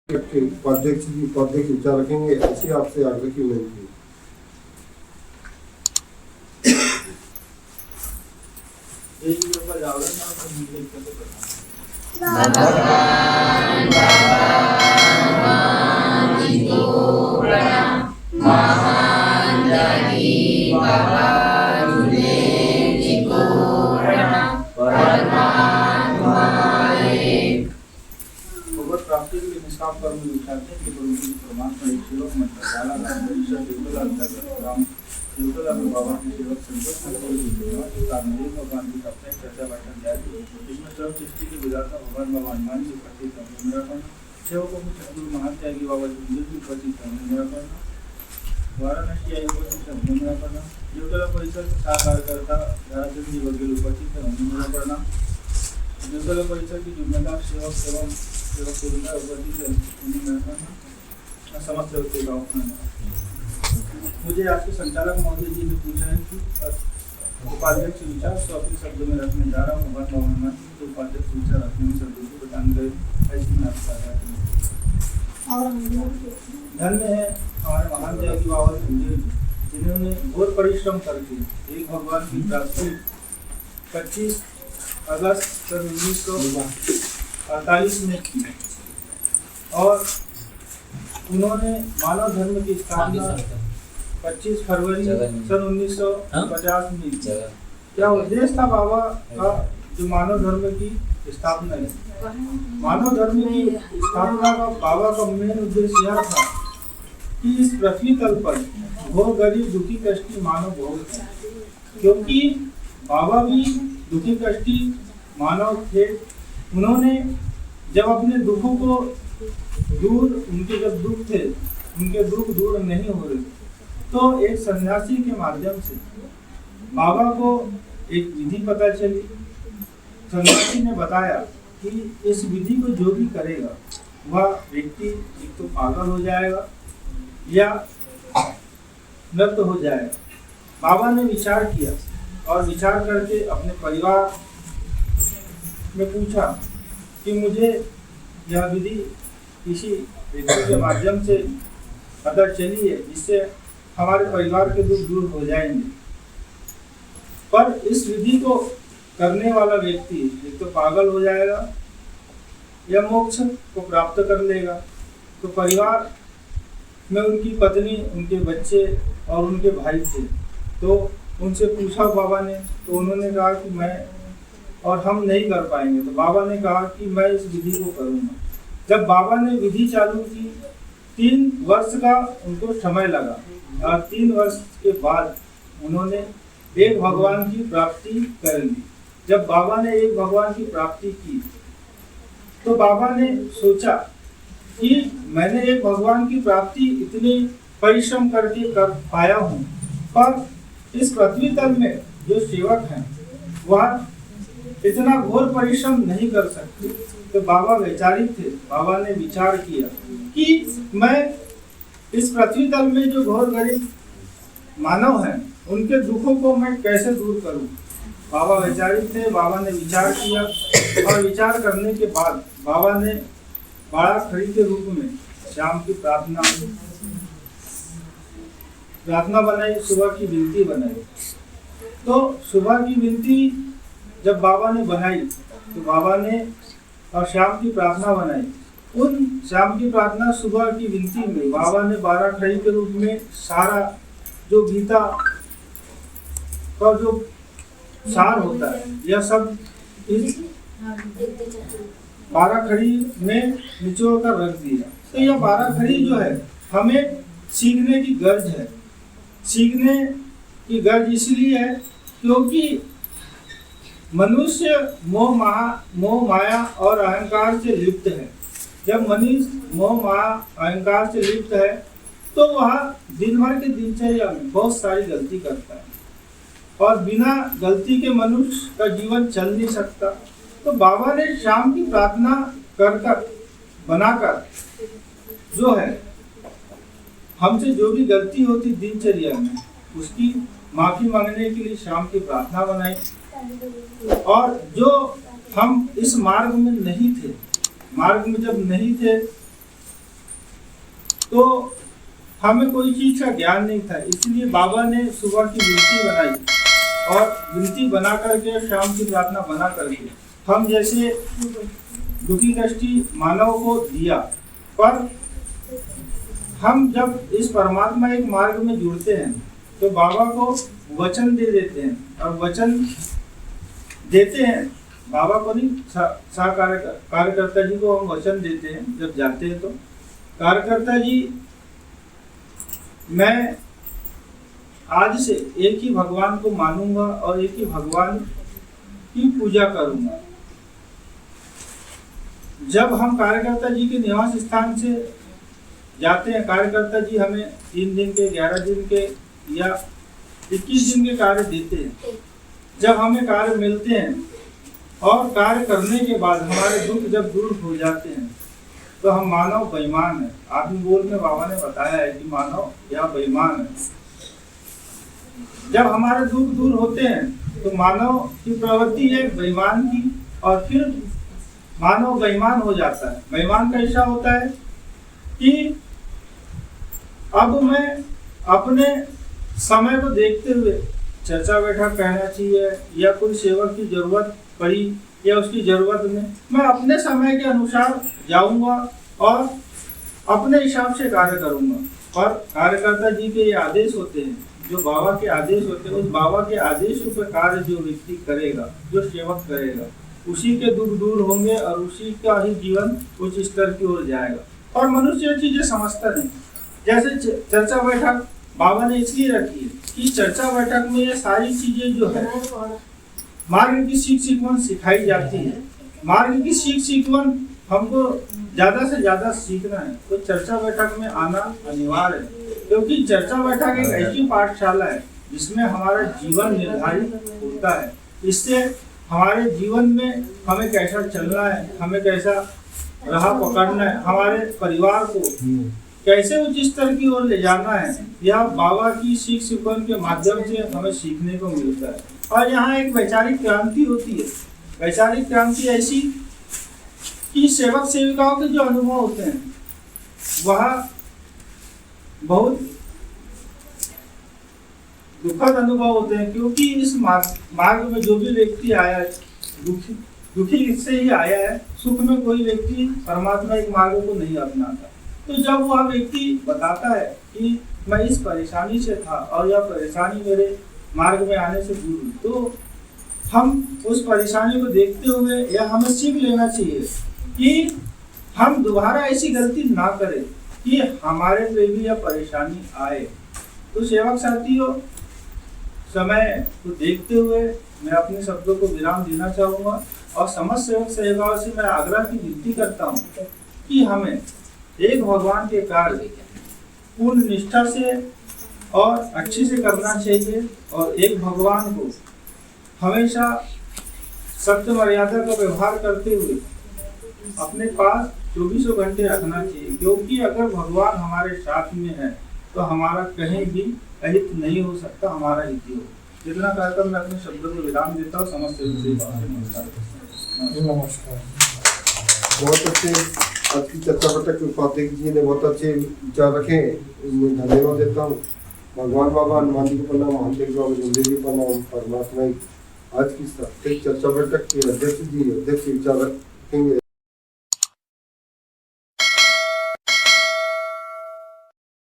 उपाध्यक्ष जी पद के विचार रखेंगे, ऐसी आपसे आग्रह की विनती है। प्राप्ति के निष्काम कर्म विचारते कि परंतु परमात्मा एक सेवक मंत्र जाला का परिषद युगल अंतर्गत राम युगल में बाबा के सेवक संतोष को दिया जो कामदेव भगवान की अपने चर्चा बैठक जारी इसमें सब सृष्टि के विधाता भगवान भगवान मान से प्रतीक है मेरा करना सेवकों को सदगुरु महान त्यागी बाबा जी की प्रतीक है मेरा करना वाराणसी आयु उपस्थित है मेरा करना युगल परिषद साकार करता झारखंड जी वगैरह उपस्थित है मेरा करना युगल परिषद की जिम्मेदार सेवक एवं समस्त मुझे आपके संचालक महोदय जी ने पूछा है कि उपाध्यक्ष विचार तो अपने शब्दों में रखने जा रहा हूँ भगवान तो उपाध्यक्ष विचार रखने में शब्दों को बताने गए ऐसी मैं आपको धन्य है हमारे महान त्यागी बाबा जिन्होंने घोर परिश्रम करके एक भगवान की प्राप्ति 25 अगस्त सन 1948 में की और उन्होंने मानव धर्म की स्थापना 25 फरवरी सन 1950 में की। क्या उद्देश्य था बाबा का जो मानव धर्म की स्थापना है? मानव धर्म की स्थापना का बाबा का मेन उद्देश्य यह था कि इस पृथ्वी तल पर घोर गरीब दुखी कष्टी मानव बहुत है, क्योंकि बाबा भी दुखी कष्टी मानव थे। उन्होंने जब अपने दुखों को दूर उनके जब दुख थे उनके दुख दूर नहीं हो रहे तो एक सन्यासी के माध्यम से बाबा को एक विधि पता चली। सन्यासी ने बताया कि इस विधि को जो भी करेगा वह व्यक्ति एक तो पागल हो जाएगा या नष्ट हो जाएगा। बाबा ने विचार किया और विचार करके अपने परिवार में पूछा कि मुझे यह विधि किसी व्यक्ति के माध्यम से पता चली है जिससे हमारे परिवार के दुख दूर हो जाएंगे, पर इस विधि को करने वाला व्यक्ति एक तो पागल हो जाएगा या मोक्ष को प्राप्त कर लेगा। तो परिवार में उनकी पत्नी, उनके बच्चे और उनके भाई थे, तो उनसे पूछा बाबा ने, तो उन्होंने कहा कि मैं और हम नहीं कर पाएंगे। तो बाबा ने कहा कि मैं इस विधि को करूँगा। जब बाबा ने विधि चालू की 3 वर्ष का उनको समय लगा और 3 वर्ष के बाद उन्होंने एक भगवान की प्राप्ति कर ली। जब बाबा ने एक भगवान की प्राप्ति की तो बाबा ने सोचा कि मैंने एक भगवान की प्राप्ति इतनी परिश्रम करके कर पाया हूँ, पर इस पृथ्वी तल में जो सेवक हैं वह इतना घोर परिश्रम नहीं कर सकते। तो बाबा वैचारिक थे। बाबा ने विचार किया कि मैं इस पृथ्वी तल में जो घोर गरीब मानव हैं उनके दुखों को मैं कैसे दूर करूं। बाबा वैचारिक थे। बाबा ने विचार किया और विचार करने के बाद बाबा ने बाड़ा खड़ी के रूप में शाम की प्रार्थना बनाई, सुबह की विनती बनाई। तो सुबह की विनती जब बाबा ने बनाई तो बाबा ने और शाम की प्रार्थना बनाई। उन शाम की प्रार्थना सुबह की विनती में बाबा ने 12 खड़ी के रूप में सारा जो गीता का जो सार होता है यह सब इस 12 खड़ी में निचोड़ कर रख दिया। तो यह 12 खड़ी जो है हमें सीखने की गर्ज है। सीखने की गर्ज इसलिए है क्योंकि मनुष्य मोह माया और अहंकार से लिप्त है। जब मनुष्य मोह माया अहंकार से लिप्त है तो वह दिन भर के दिनचर्या में बहुत सारी गलती करता है और बिना गलती के मनुष्य का जीवन चल नहीं सकता। तो बाबा ने शाम की प्रार्थना कर बनाकर जो है हमसे जो भी गलती होती दिनचर्या में उसकी माफी मांगने के लिए शाम की प्रार्थना बनाई। और जो हम इस मार्ग में नहीं थे, मार्ग में जब नहीं थे तो हमें कोई चीज का ज्ञान नहीं था, इसलिए बाबा ने सुबह की विनती बनाई और विनती बना करके शाम की प्रार्थना बना करके हम जैसे दुखी कष्टी मानव को दिया। पर हम जब इस परमात्मा एक मार्ग में जुड़ते हैं तो बाबा को वचन दे देते हैं, और वचन देते हैं बाबा को नहीं, कार्यकर्ता जी को हम वचन देते हैं जब जाते हैं। तो कार्यकर्ता जी, मैं आज से एक ही भगवान को मानूंगा और एक ही भगवान की पूजा करूंगा। जब हम कार्यकर्ता जी के निवास स्थान से जाते हैं, कार्यकर्ता जी हमें 3 दिन के, 11 दिन के या 21 दिन के कार्य देते हैं। जब हमें कार्य मिलते हैं और कार्य करने के बाद हमारे दुख जब दूर हो जाते हैं तो हम मानव बेईमान है। आदमी बोल में बाबा ने बताया है कि मानव या बेईमान है। जब हमारे दुख दूर होते हैं तो मानव की प्रवृत्ति है बेईमान की, और फिर मानव बेईमान हो जाता है। बेईमान कैसा होता है कि अब मैं अपने समय को देखते हुए चर्चा बैठक कहना चाहिए या कोई सेवक की जरूरत पड़ी या उसकी जरूरत में मैं अपने समय के अनुसार जाऊंगा और अपने हिसाब से कार्य करूंगा। और कार्यकर्ता जी के ये आदेश होते हैं, जो बाबा के आदेश होते हैं, उस बाबा के आदेशों पर कार्य जो व्यक्ति करेगा, जो सेवक करेगा, उसी के दुख दूर होंगे और उसी का ही जीवन उच्च स्तर की ओर जाएगा। और मनुष्य ये चीजें समझता नहीं। जैसे चर्चा बैठक बाबा ने इसलिए रखी है कि चर्चा बैठक में ये सारी चीजें जो है मार्ग की सीख सिखाई जाती है। मार्ग की सीख हमको ज्यादा से ज्यादा सीखना है तो चर्चा बैठक में आना अनिवार्य है, क्योंकि चर्चा बैठक एक ऐसी पाठशाला है जिसमें हमारा जीवन निर्धारित होता है। इससे हमारे जीवन में हमें कैसा चलना है, हमें कैसा राह पकड़ना है, हमारे परिवार को कैसे उच्च स्तर की ओर ले जाना है, यह बाबा की सीख के माध्यम से हमें सीखने को मिलता है। और यहाँ एक वैचारिक क्रांति होती है। वैचारिक क्रांति ऐसी कि सेवक सेविकाओं के जो अनुभव होते हैं वह बहुत दुखद अनुभव होते हैं, क्योंकि इस मार्ग में जो भी व्यक्ति आया है दुखी से ही आया है। सुख में कोई व्यक्ति परमात्मा एक मार्ग को नहीं अपनाता। तो जब वह व्यक्ति बताता है कि मैं इस परेशानी से था और यह परेशानी मेरे मार्ग में आने से दूर हुई, तो हम उस परेशानी को देखते हुए यह हमें सीख लेना चाहिए कि हम दोबारा ऐसी गलती ना करें कि हमारे पे भी यह परेशानी आए। तो सेवक साथियों, समय को देखते हुए मैं अपने शब्दों को विराम देना चाहूँगा और समस्त सेवक सेविकाओं से मैं आग्रह की विनती करता हूँ कि हमें एक भगवान के कार्य पूर्ण निष्ठा से और अच्छे से करना चाहिए और एक भगवान को हमेशा सत्य मर्यादा का व्यवहार करते हुए अपने पास 24 घंटे रखना चाहिए, क्योंकि अगर भगवान हमारे साथ में है तो हमारा कहीं भी अहित नहीं हो सकता, हमारा हित ही हो। जितना कहकर मैं अपने शब्दों को विराम देता हूँ। समस्त नमस्कार। बहुत अच्छे आज की चर्चा बैठक उपाध्यक्ष जी ने बहुत अच्छे विचार रखे, इन्हें धन्यवाद देता हूँ। भगवान बाबा हनुमान जी को प्रणाम, महादेव बाबा जल्दी जी प्रणाम। परमात्मा आज की साप्ताहिक चर्चा बैठक के अध्यक्ष विचार रखेंगे।